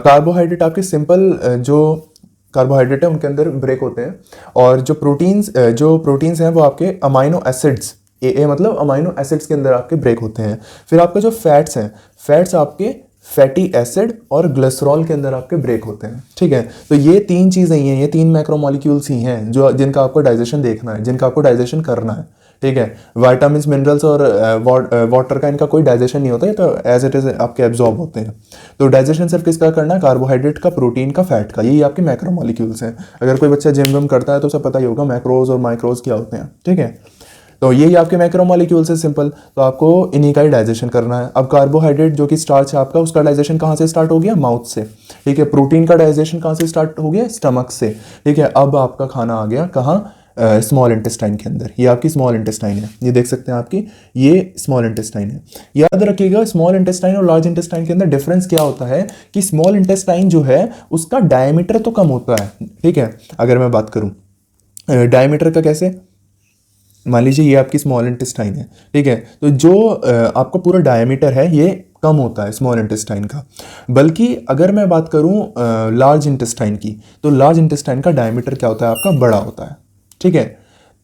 कार्बोहाइड्रेट आपके सिंपल जो कार्बोहाइड्रेट है उनके अंदर ब्रेक होते हैं। और जो प्रोटीन्स हैं वो आपके अमाइनो एसिड्स, ए मतलब अमाइनो एसिड्स के अंदर आपके ब्रेक होते हैं। फिर आपका जो फैट्स हैं, फैट्स आपके फैटी एसिड और ग्लिसरॉल के अंदर आपके ब्रेक होते हैं, ठीक है। तो ये तीन चीज़ें ही हैं, ये तीन मैक्रोमोलिक्यूल्स ही हैं जो जिनका आपको डाइजेशन देखना है, जिनका आपको डाइजेशन करना है, ठीक है। विटामिन मिनरल्स और वाटर का इनका कोई डाइजेशन नहीं होता है, तो एज इट इज आपके एब्जॉर्ब होते हैं। तो डाइजेशन सिर्फ किसका करना है? कार्बोहाइड्रेट का, प्रोटीन का, फैट का, यही आपके मैक्रोमोलिक्यूल्स हैं। अगर कोई बच्चा जिम विम करता है तो उसे पता ही होगा मैक्रोज और माइक्रोज क्या होते हैं, ठीक है। तो यही आपके मैक्रोमोलिक्यूल्स है, सिंपल। तो आपको इन्हीं का ही डाइजेशन करना है। अब कार्बोहाइड्रेट जो कि स्टार्च है आपका, उसका डाइजेशन कहाँ से स्टार्ट हो गया? माउथ से, ठीक है। प्रोटीन का डाइजेशन कहाँ से स्टार्ट हो गया? स्टमक से, ठीक है। अब आपका खाना आ गया कहाँ? स्मॉल इंटेस्टाइन के अंदर। ये आपकी स्मॉल इंटेस्टाइन है, ये देख सकते हैं आपकी, ये स्मॉल इंटेस्टाइन है। याद रखिएगा स्मॉल इंटेस्टाइन और लार्ज इंटेस्टाइन के अंदर डिफरेंस क्या होता है कि स्मॉल इंटेस्टाइन जो है उसका डायमीटर तो कम होता है, ठीक है। अगर मैं बात करूँ डायमीटर का, कैसे? मान लीजिए ये आपकी स्मॉल इंटेस्टाइन है, ठीक है। तो जो आपका पूरा डायमीटर है ये कम होता है स्मॉल इंटेस्टाइन का। बल्कि अगर मैं बात करूं लार्ज इंटेस्टाइन की, तो लार्ज इंटेस्टाइन का डायमीटर क्या होता है आपका? बड़ा होता है, ठीक है।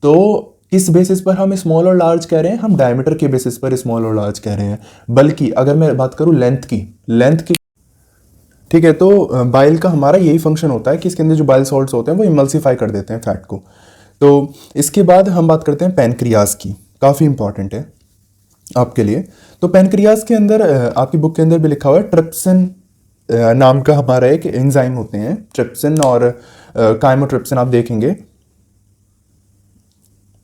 तो किस बेसिस पर हम स्मॉल और लार्ज कह रहे हैं? हम डायमीटर के बेसिस पर स्मॉल और लार्ज कह रहे हैं। बल्कि अगर मैं बात करूं लेंथ की, ठीक है, तो बाइल का हमारा यही फंक्शन होता है कि इसके अंदर जो बाइल सॉल्ट्स होते हैं वो इमल्सिफाई कर देते हैं फैट को। तो इसके बाद हम बात करते हैं पैनक्रियाज की, काफ़ी इंपॉर्टेंट है आपके लिए। तो पैनक्रियाज के अंदर आपकी बुक के अंदर भी लिखा हुआ है ट्रिप्सिन नाम का हमारा एक एंजाइम होते हैं, ट्रिप्सिन और काइमोट्रिप्सिन, आप देखेंगे,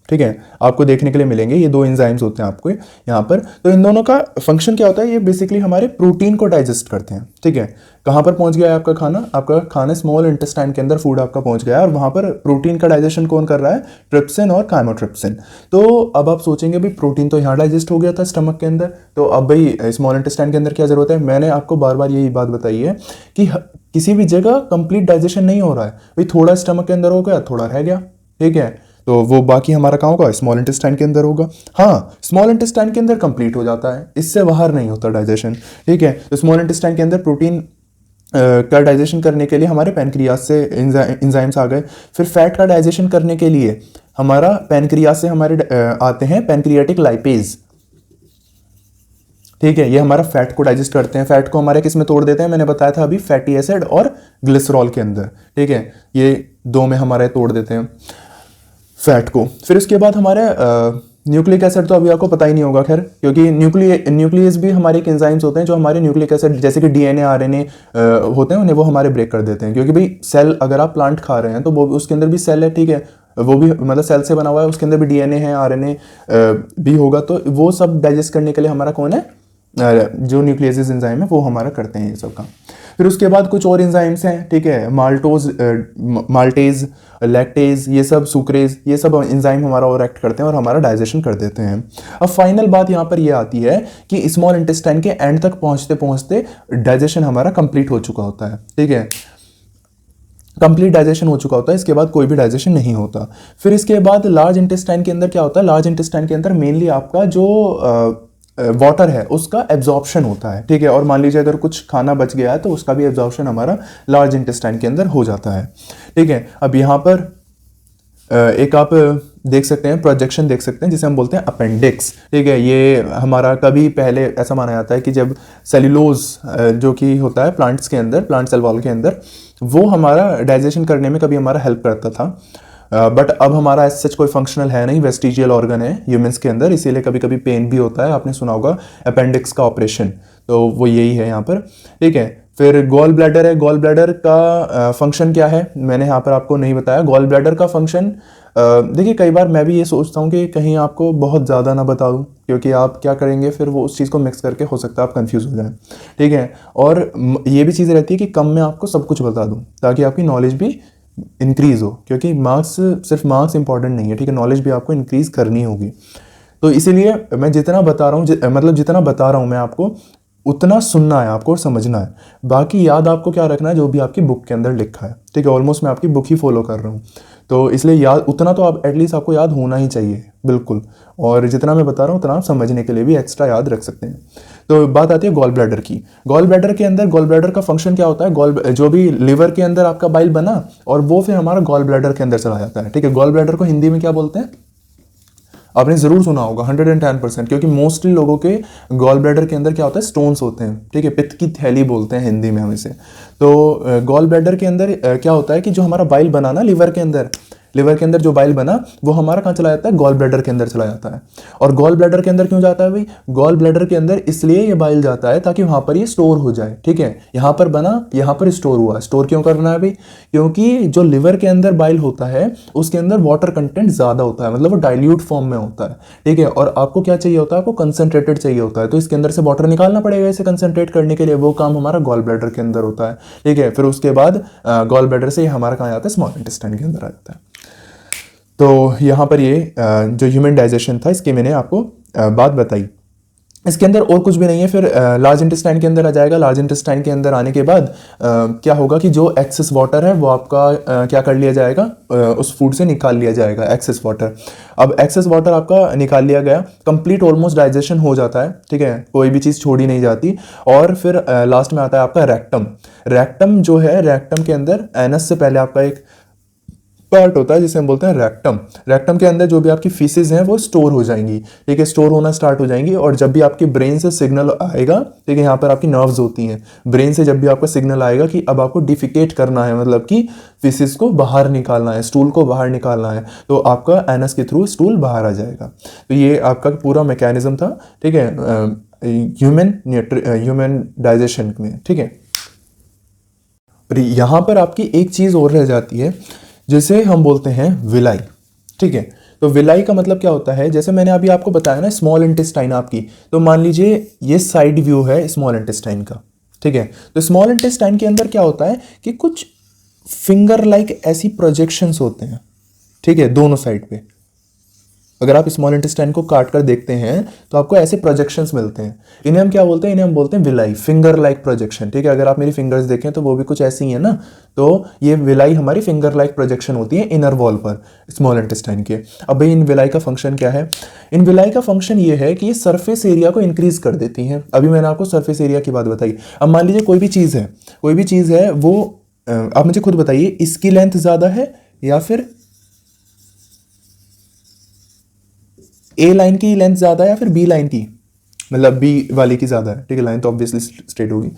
ठीक है, आपको देखने के लिए मिलेंगे। ये दो एंजाइम्स होते हैं आपको यहाँ पर। तो इन दोनों का फंक्शन क्या होता है? ये बेसिकली हमारे प्रोटीन को डाइजेस्ट करते हैं, ठीक है। कहाँ पर पहुँच गया है आपका खाना? आपका खाना स्मॉल इंटेस्टाइन के अंदर फूड आपका पहुँच गया है, और वहाँ पर प्रोटीन का डाइजेशन कौन कर रहा है? ट्रिप्सिन और काइमोट्रिप्सिन। तो अब आप सोचेंगे भाई प्रोटीन तो यहाँ डाइजेस्ट हो गया था स्टमक के अंदर, तो अब भाई स्मॉल इंटेस्टाइन के अंदर क्या जरूरत है? मैंने आपको बार बार यही बात बताई है कि किसी भी जगह कंप्लीट डाइजेशन नहीं हो रहा है भाई, थोड़ा स्टमक के अंदर हो गया, थोड़ा रह गया, ठीक है। तो वो बाकी हमारा कहाँ होगा? स्मॉल इंटेस्टाइन के अंदर होगा। हाँ, स्मॉल इंटेस्टाइन के अंदर कंप्लीट हो जाता है, इससे बाहर नहीं होता डाइजेशन, ठीक है। तो स्मॉल इंटेस्टाइन के अंदर प्रोटीन का डाइजेशन करने के लिए हमारे पैनक्रियाज से एंजाइम्स आ गए। फिर फैट का डाइजेशन करने के लिए हमारा पैनक्रियाज से हमारे आते हैं पैनक्रियाटिक लाइपेज, ठीक है। ये हमारा फैट को डाइजेस्ट करते हैं। फैट को हमारे किस में तोड़ देते हैं? मैंने बताया था अभी, फैटी एसिड और ग्लिसरॉल के अंदर, ठीक है। ये दो में हमारे तोड़ देते हैं फैट को। फिर उसके बाद हमारे न्यूक्लिक एसिड तो अभी आपको पता ही नहीं होगा खैर, क्योंकि न्यूक्लियस भी हमारे एक एंजाइम्स होते हैं जो हमारे न्यूक्लिक एसिड जैसे कि डीएनए आरएनए होते हैं, उन्हें वो हमारे ब्रेक कर देते हैं। क्योंकि भाई सेल, अगर आप प्लांट खा रहे हैं तो वो उसके अंदर भी सेल है, ठीक है, वो भी मतलब सेल से बना हुआ है, उसके अंदर भी डीएनए है, आरएनए भी होगा। तो वो सब डाइजेस्ट करने के लिए हमारा कौन है? जो न्यूक्लियस एंजाइम है वो हमारा करते हैं ये सब काम। फिर उसके बाद कुछ और एंजाइम्स हैं, ठीक है, माल्टेज, लैक्टेज, ये सब सुक्रेज, ये सब एंजाइम हमारा और एक्ट करते हैं और हमारा डाइजेशन कर देते हैं। अब फाइनल बात यहाँ पर ये आती है कि स्मॉल इंटेस्टाइन के एंड तक पहुँचते पहुँचते डाइजेशन हमारा कंप्लीट हो चुका होता है, ठीक है, कंप्लीट डाइजेशन हो चुका होता है। इसके बाद कोई भी डाइजेशन नहीं होता। फिर इसके बाद लार्ज इंटेस्टाइन के अंदर क्या होता है? लार्ज इंटेस्टाइन के अंदर मेनली आपका जो वाटर है उसका एब्जॉर्प्शन होता है, ठीक है। और मान लीजिए अगर कुछ खाना बच गया है तो उसका भी एब्जॉर्प्शन हमारा लार्ज इंटेस्टाइन के अंदर हो जाता है, ठीक है। अब यहाँ पर एक आप देख सकते हैं, प्रोजेक्शन देख सकते हैं जिसे हम बोलते हैं अपेंडिक्स, ठीक है। ये हमारा कभी पहले ऐसा माना जाता है कि जब सेल्यूलोज जो कि होता है प्लांट्स के अंदर, प्लांट सेल वॉल के अंदर, वो हमारा डाइजेशन करने में कभी हमारा हेल्प करता था। बट अब हमारा एज सच कोई फंक्शनल है नहीं, वेस्टिजियल ऑर्गन है ह्यूमंस के अंदर, इसीलिए कभी कभी पेन भी होता है। आपने सुना होगा अपेंडिक्स का ऑपरेशन, तो वो यही है यहाँ पर, ठीक है। फिर गॉल ब्लैडर है, गॉल ब्लैडर का फंक्शन क्या है मैंने यहाँ पर आपको नहीं बताया। गॉल ब्लैडर का फंक्शन देखिए, कई बार मैं भी ये सोचता हूँ कि कहीं आपको बहुत ज़्यादा ना बता दूँ, क्योंकि आप क्या करेंगे फिर वो उस चीज़ को मिक्स करके हो सकता है आप कंफ्यूज हो जाएं, ठीक है। और ये भी चीज़ रहती है कि कम में आपको सब कुछ बता दूँ ताकि आपकी नॉलेज भी इंक्रीज़ हो, क्योंकि मार्क्स, सिर्फ मार्क्स इंपॉर्टेंट नहीं है, ठीक है, नॉलेज भी आपको इंक्रीज़ करनी होगी। तो इसीलिए मैं जितना बता रहा हूँ, मतलब जितना बता रहा हूँ मैं आपको, उतना सुनना है आपको और समझना है। बाकी याद आपको क्या रखना है, जो भी आपकी बुक के अंदर लिखा है, ठीक है। ऑलमोस्ट मैं आपकी बुक ही फॉलो कर रहा हूँ, तो इसलिए याद उतना तो आप एटलीस्ट आपको याद होना ही चाहिए, बिल्कुल। और जितना मैं बता रहा हूँ उतना आप समझने के लिए भी एक्स्ट्रा याद रख सकते हैं। तो बात आती है गॉल ब्लैडर की। गॉल ब्लैडर के अंदर, गॉल ब्लैडर का फंक्शन क्या होता है, जो भी लिवर के अंदर आपका बाइल बना और वो फिर हमारा गॉल ब्लैडर के अंदर चला जाता है, ठीक है। गॉल ब्लैडर को हिंदी में क्या बोलते हैं, आपने जरूर सुना होगा 110%, क्योंकि मोस्टली लोगों के गॉल ब्लैडर के अंदर क्या होता है, स्टोन्स होते हैं, ठीक है। पित्त की थैली बोलते हैं हिंदी में हम इसे। तो गॉल ब्लैडर के अंदर क्या होता है कि जो हमारा बाइल बना ना लिवर के अंदर जो बाइल बना वो हमारा कहाँ चला जाता है, गॉल ब्लैडर के अंदर चला जाता है। और गॉल ब्लैडर के अंदर क्यों जाता है भाई, गॉल ब्लैडर के अंदर इसलिए ये बाइल जाता है ताकि वहां पर ये स्टोर हो जाए, ठीक है। यहाँ पर बना, यहाँ पर स्टोर हुआ। स्टोर क्यों करना है भाई, क्योंकि जो लिवर के अंदर बाइल होता है उसके अंदर वाटर कंटेंट ज्यादा होता है, मतलब वो डाइल्यूट फॉर्म में होता है, ठीक है। और आपको क्या चाहिए होता है, आपको कंसंट्रेटेड चाहिए होता है, तो इसके अंदर से वाटर निकालना पड़ेगा इसे कंसंट्रेट करने के लिए, वो काम हमारा गॉल ब्लैडर के अंदर होता है, ठीक है। फिर उसके बाद गॉल ब्लैडर से हमारा कहाँ आता है, स्मॉल इंटेस्टाइन के अंदर आ जाता है। तो यहाँ पर ये जो ह्यूमन डाइजेशन था इसकी मैंने आपको बात बताई। इसके अंदर और कुछ भी नहीं है। फिर लार्ज इंटेस्टाइन के अंदर आ जाएगा। लार्ज इंटेस्टाइन के अंदर आने के बाद क्या होगा कि जो एक्सेस वाटर है वो आपका क्या कर लिया जाएगा, उस फूड से निकाल लिया जाएगा एक्सेस वाटर। अब एक्सेस वाटर आपका निकाल लिया गया, कंप्लीट ऑलमोस्ट डाइजेशन हो जाता है, ठीक है, कोई भी चीज़ छोड़ी नहीं जाती। और फिर लास्ट में आता है आपका रेक्टम। रेक्टम जो है, रेक्टम के अंदर एनस से पहले आपका एक पार्ट होता है जिसे हम बोलते हैं रेक्टम। रेक्टम के अंदर जो भी आपकी फीसेस हैं वो स्टोर हो जाएंगी, ठीक है, स्टोर होना स्टार्ट हो जाएंगी। और जब भी आपकी ब्रेन से सिग्नल आएगा, ठीक है, यहाँ पर आपकी नर्व्स होती हैं, ब्रेन से जब भी आपका सिग्नल आएगा कि अब आपको डिफिकेट करना है, मतलब कि फीसेस को बाहर निकालना है, स्टूल को बाहर निकालना है, तो आपका एनस के थ्रू स्टूल बाहर आ जाएगा। तो ये आपका पूरा मैकेनिज्म था, ठीक है, ह्यूमन डाइजेशन में, ठीक है। और यहाँ पर आपकी एक चीज़ और रह जाती है जिसे हम बोलते हैं विलाई, ठीक है। तो विलाई का मतलब क्या होता है, जैसे मैंने अभी आपको बताया ना स्मॉल इंटेस्टाइन आपकी, तो मान लीजिए ये साइड व्यू है स्मॉल इंटेस्टाइन का, ठीक है। तो स्मॉल इंटेस्टाइन के अंदर क्या होता है कि कुछ फिंगर लाइक ऐसी प्रोजेक्शंस होते हैं, ठीक है, दोनों साइड पे। अगर आप स्मॉल इंटेस्टाइन को काट कर देखते हैं तो आपको ऐसे प्रोजेक्शंस मिलते हैं। इन्हें हम क्या बोलते हैं, इन्हें हम बोलते हैं विलाई, फिंगर लाइक प्रोजेक्शन, ठीक है। अगर आप मेरी फिंगर्स देखें तो वो भी कुछ ऐसी ही है ना, तो ये विलाई हमारी फिंगर लाइक प्रोजेक्शन होती है इनर वॉल पर स्मॉल इंटेस्टाइन के। अब भाई इन विलाई का फंक्शन क्या है, इन विलाई का फंक्शन ये है कि ये सरफेस एरिया को इंक्रीज कर देती हैं। अभी मैंने आपको सरफेस एरिया की बात बताई। अब मान लीजिए कोई भी चीज़ है वो आप मुझे खुद बताइए, इसकी लेंथ ज़्यादा है या फिर ए लाइन की लेंथ ज़्यादा है या फिर बी लाइन की, मतलब बी वाले की ज़्यादा है, ठीक है, लाइन तो ऑब्वियसली स्ट्रेट होगी।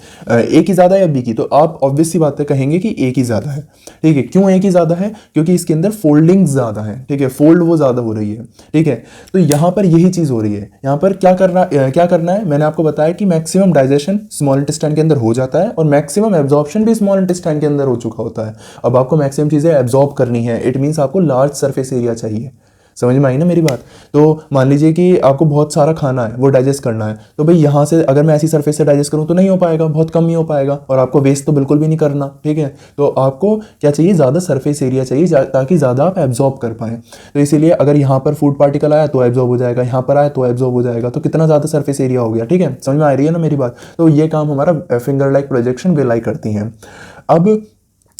ए की ज़्यादा या बी की, तो आप ऑब्वियस सी बात है कहेंगे कि ए की ज़्यादा है, ठीक है। क्यों ए की ज़्यादा है, क्योंकि इसके अंदर फोल्डिंग ज़्यादा है, ठीक है, फोल्ड वो ज़्यादा हो रही है, ठीक है। तो यहाँ पर यही चीज़ हो रही है। यहाँ पर क्या करना है, मैंने आपको बताया कि मैक्सिमम डाइजेशन स्मॉल इंटेस्टाइन के अंदर हो जाता है और मैक्सिमम एब्जॉर्प्शन भी स्मॉल इंटेस्टाइन के अंदर हो चुका होता है। अब आपको मैक्सिमम चीज़ें एब्जॉर्ब करनी है, इट मीन्स आपको लार्ज सरफेस एरिया चाहिए। समझ में आई ना मेरी बात। तो मान लीजिए कि आपको बहुत सारा खाना है, वो डाइजेस्ट करना है, तो भाई यहाँ से अगर मैं ऐसी सरफेस से डाइजेस्ट करूँ तो नहीं हो पाएगा, बहुत कम ही हो पाएगा, और आपको वेस्ट तो बिल्कुल भी नहीं करना, ठीक है। तो आपको क्या चाहिए, ज़्यादा सरफेस एरिया चाहिए ताकि ज़्यादा आप एब्जॉर्ब कर पाएँ। तो इसीलिए अगर यहाँ पर फूड पार्टिकल आया तो एब्जॉर्ब हो जाएगा, यहाँ पर आया तो एब्जॉर्ब हो जाएगा, तो कितना ज़्यादा सरफेस एरिया हो गया, ठीक है। समझ में आ रही है ना मेरी बात। तो ये काम हमारा फिंगर लाइक प्रोजेक्शन विलाई करती हैं। अब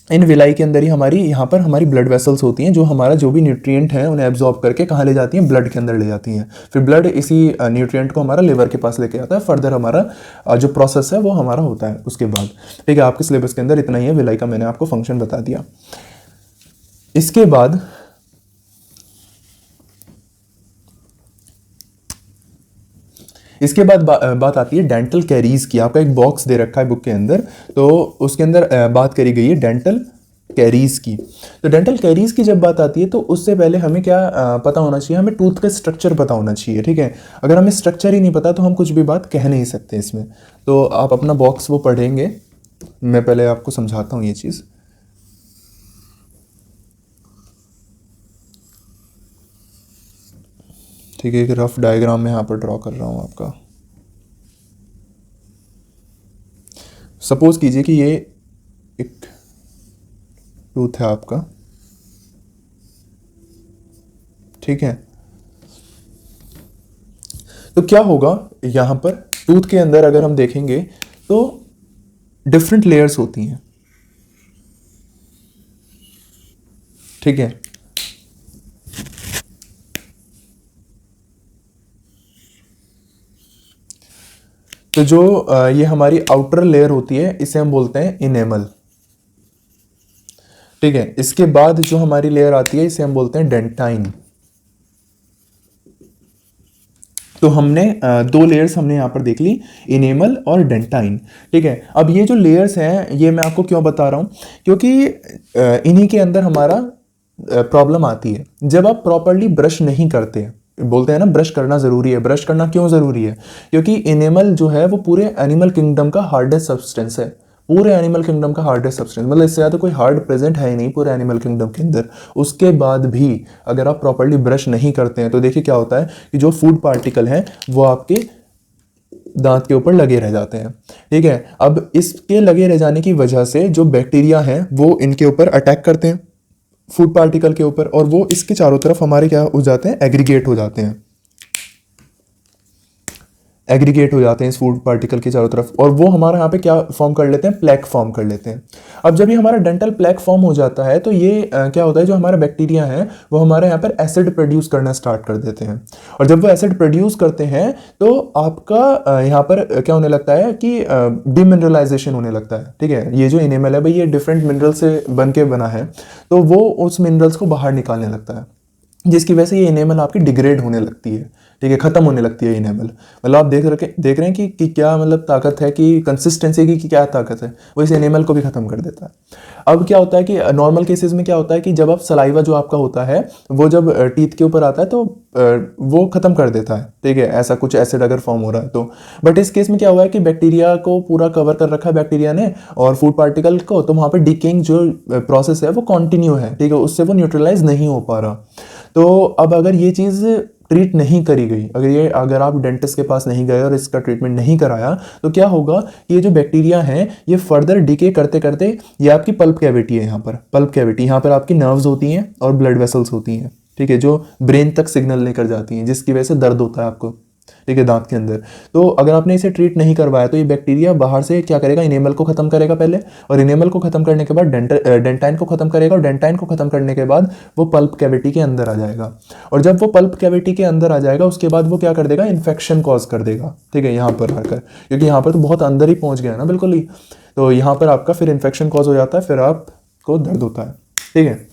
इन विलाई के अंदर ही यहाँ पर हमारी ब्लड वेसल्स होती हैं, जो हमारा जो भी न्यूट्रिएंट है उन्हें एब्जॉर्ब करके कहाँ ले जाती हैं, ब्लड के अंदर ले जाती हैं। फिर ब्लड इसी न्यूट्रिएंट को हमारा लिवर के पास लेके आता है। फर्दर हमारा जो प्रोसेस है वो हमारा होता है उसके बाद, ठीक है। आपके सिलेबस के अंदर इतना ही है, विलाई का मैंने आपको फंक्शन बता दिया। इसके बाद बात आती है डेंटल कैरीज की। आपका एक बॉक्स दे रखा है बुक के अंदर, तो उसके अंदर बात करी गई है डेंटल कैरीज की। तो डेंटल कैरीज की जब बात आती है तो उससे पहले हमें क्या पता होना चाहिए, हमें टूथ का स्ट्रक्चर पता होना चाहिए, ठीक है। अगर हमें स्ट्रक्चर ही नहीं पता तो हम कुछ भी बात कह नहीं सकते इसमें। तो आप अपना बॉक्स वो पढ़ेंगे, मैं पहले आपको समझाता हूँ ये चीज़। ठीक है, एक रफ डायग्राम मैं यहाँ पर ड्रॉ कर रहा हूँ आपका। सपोज कीजिए कि ये एक टूथ है आपका, ठीक है। तो क्या होगा यहाँ पर टूथ के अंदर अगर हम देखेंगे तो डिफरेंट लेयर्स होती हैं, ठीक है। तो जो ये हमारी आउटर लेयर होती है इसे हम बोलते हैं इनेमल, ठीक है। इसके बाद जो हमारी लेयर आती है इसे हम बोलते हैं डेंटाइन। तो हमने दो लेयर्स हमने यहाँ पर देख ली, इनेमल और डेंटाइन, ठीक है। अब ये जो लेयर्स हैं ये मैं आपको क्यों बता रहा हूँ, क्योंकि इन्हीं के अंदर हमारा प्रॉब्लम आती है जब आप प्रॉपरली ब्रश नहीं करते हैं। बोलते हैं ना ब्रश करना ज़रूरी है। ब्रश करना क्यों ज़रूरी है, क्योंकि इनेमल जो है वो पूरे एनिमल किंगडम का हार्डेस्ट सब्सटेंस है, पूरे एनिमल किंगडम का हार्डेस्ट सब्सटेंस, मतलब इससे ज़्यादा कोई हार्ड प्रेजेंट है ही नहीं पूरे एनिमल किंगडम के अंदर। उसके बाद भी अगर आप प्रॉपरली ब्रश नहीं करते हैं तो देखिए क्या होता है कि जो फूड पार्टिकल हैं वो आपके दांत के ऊपर लगे रह जाते हैं, ठीक है। अब इसके लगे रह जाने की वजह से जो बैक्टीरिया हैं वो इनके ऊपर अटैक करते हैं, फूड पार्टिकल के ऊपर, और वो इसके चारों तरफ हमारे क्या हो जाते हैं, एग्रीगेट हो जाते हैं, एग्रीगेट हो जाते हैं इस फूड पार्टिकल के चारों तरफ, और वो हमारा यहाँ पे क्या फॉर्म कर लेते हैं, प्लेक फॉर्म कर लेते हैं। अब जब ये हमारा डेंटल प्लेक फॉर्म हो जाता है तो ये क्या होता है, जो हमारा बैक्टीरिया है वो हमारे यहाँ पर एसिड प्रोड्यूस करना स्टार्ट कर देते हैं, और जब वो एसिड प्रोड्यूस करते हैं तो आपका यहाँ पर क्या होने लगता है कि डिमिनरलाइजेशन होने लगता है, ठीक है। ये जो इनेमल है भाई ये डिफरेंट मिनरल से बन के बना है, तो वो उस मिनरल्स को बाहर निकालने लगता है, जिसकी वजह से ये इनेमल आपकी डिग्रेड होने लगती है, ठीक है, खत्म होने लगती है इनेमल। मतलब आप देख रहे हैं कि क्या मतलब ताकत है, कि कंसिस्टेंसी की क्या ताकत है, वो इस इनेमल को भी खत्म कर देता है। अब क्या होता है कि नॉर्मल केसेस में क्या होता है कि जब आप सलाइवा जो आपका होता है वो जब टीथ के ऊपर आता है तो वो खत्म कर देता है, ठीक है, ऐसा कुछ एसिड अगर फॉर्म हो रहा है तो। बट इस केस में क्या हुआ है कि बैक्टीरिया को पूरा कवर कर रखा है बैक्टीरिया ने और फूड पार्टिकल को, तो वहाँ पर डिकेइंग जो प्रोसेस है वो कंटिन्यू है, ठीक है, उससे वो न्यूट्रलाइज नहीं हो पा रहा। तो अब अगर ये चीज़ ट्रीट नहीं करी गई, अगर आप डेंटिस्ट के पास नहीं गए और इसका ट्रीटमेंट नहीं कराया तो क्या होगा, ये जो बैक्टीरिया हैं ये फर्दर डिके करते करते, ये आपकी पल्प कैविटी है, यहाँ पर पल्प कैविटी, यहाँ पर आपकी नर्व्स होती हैं और ब्लड वेसल्स होती हैं, ठीक है, जो ब्रेन तक सिग्नल लेकर जाती हैं, जिसकी वजह से दर्द होता है आपको, ठीक है, दांत के अंदर। तो अगर आपने इसे ट्रीट नहीं करवाया तो ये बैक्टीरिया बाहर से क्या करेगा, इनेमल को खत्म करेगा पहले, और इनेमल को खत्म करने के बाद डेंटाइन को खत्म करेगा, और डेंटाइन को खत्म करने के बाद वो पल्प कैविटी के अंदर आ जाएगा, और जब वो पल्प कैविटी के अंदर आ जाएगा उसके बाद वो क्या कर देगा, इन्फेक्शन कॉज कर देगा, ठीक है, यहाँ पर आकर, क्योंकि यहाँ पर तो बहुत अंदर ही पहुँच गया ना बिल्कुल ही, तो यहाँ पर आपका फिर इन्फेक्शन कॉज हो जाता है, फिर आपको दर्द होता है, ठीक है।